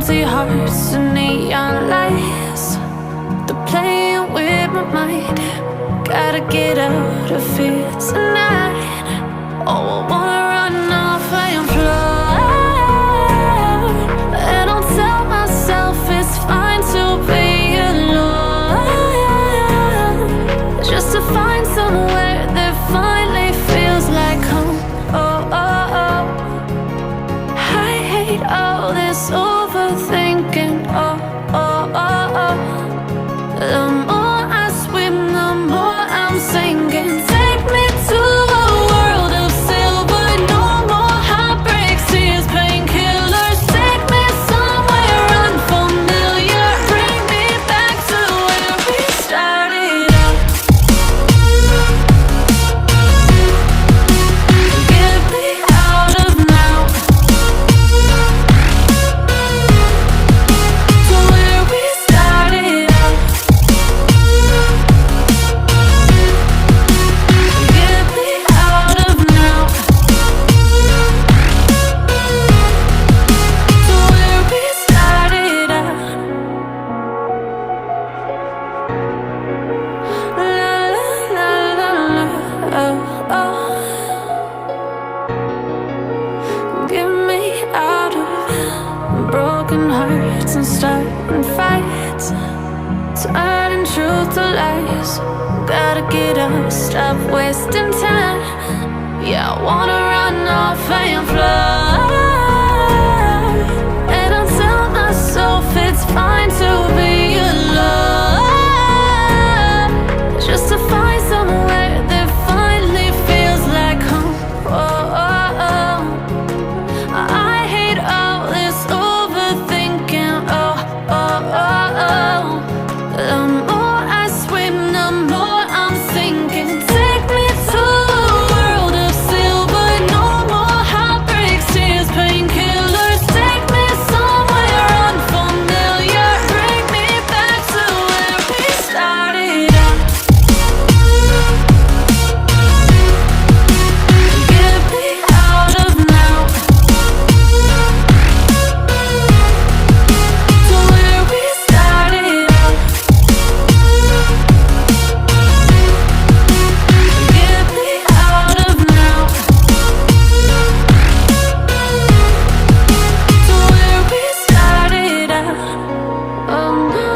empty hearts and neon lights. They're playing with my mind. Gotta get out of here tonight. Oh, I wanna run off and fly. And I'll tell myself it's fine to be alone, just to find somewhere that finally feels like home. Oh, oh, oh. I hate all this overthinking. Oh, oh, oh, oh. The more I swim, the more I'm sinking. Take me to a world of silver. No more heartbreaks, tears, painkillers. Take me somewhere unfamiliar. Bring me back to where we started out. Get me out of now, to where we started out. Get me out of now, to where we started out. La la la la la, oh, oh. Get me out of broken hearts and starting fights, turning truth to lies. Gotta get up, stop wasting time. Yeah, I wanna run off and fly. And I'll tell myself it's fine to be alone, just to find somewhere that finally feels like home. Oh, oh, oh. I hate all this overthinking. Oh, oh, oh, oh. The more I swim, the more I'm sinking. Take me to a world of silver. No more heartbreaks, tears, painkillers. Take me somewhere unfamiliar. Bring me back to where we started out. Get me out of now, to where we started out. Get me out of now, to where we started out. Oh no,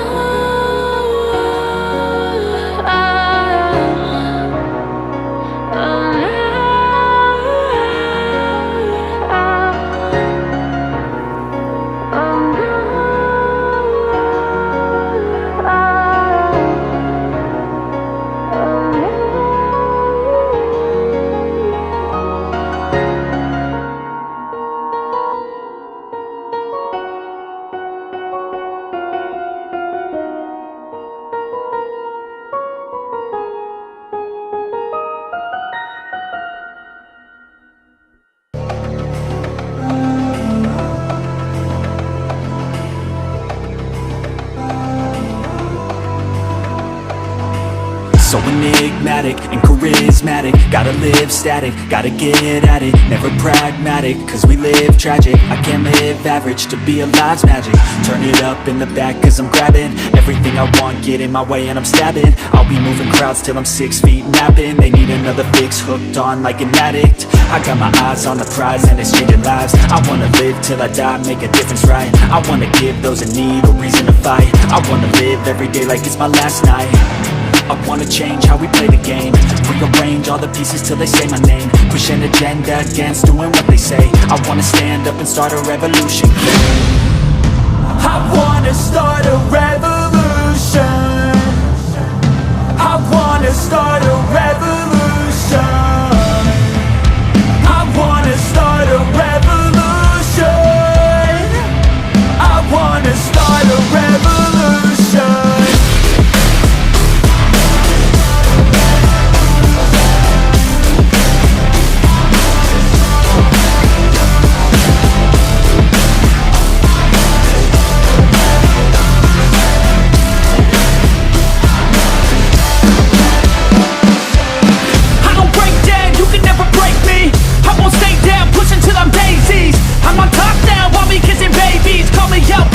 So enigmatic and charismatic, gotta live static, gotta get at it, never pragmatic, cause we live tragic. I can't live average, to be alive's magic. Turn it up in the back cause I'm grabbing everything I want, get in my way and I'm stabbing. I'll be moving crowds till I'm 6 feet napping. They need another fix, hooked on like an addict. I got my eyes on the prize and it's changing lives. I wanna live till I die, make a difference, right? I wanna give those in need a reason to fight. I wanna live every day like it's my last night. I wanna change how we play the game, rearrange all the pieces till they say my name, push an agenda against doing what they say. I wanna stand up and start a revolution. I wanna start a revolution. I wanna start a revolution. I wanna start a revolution. I wanna start a revolution. I'm on top now, while me kissing babies. Call me out,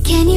Can you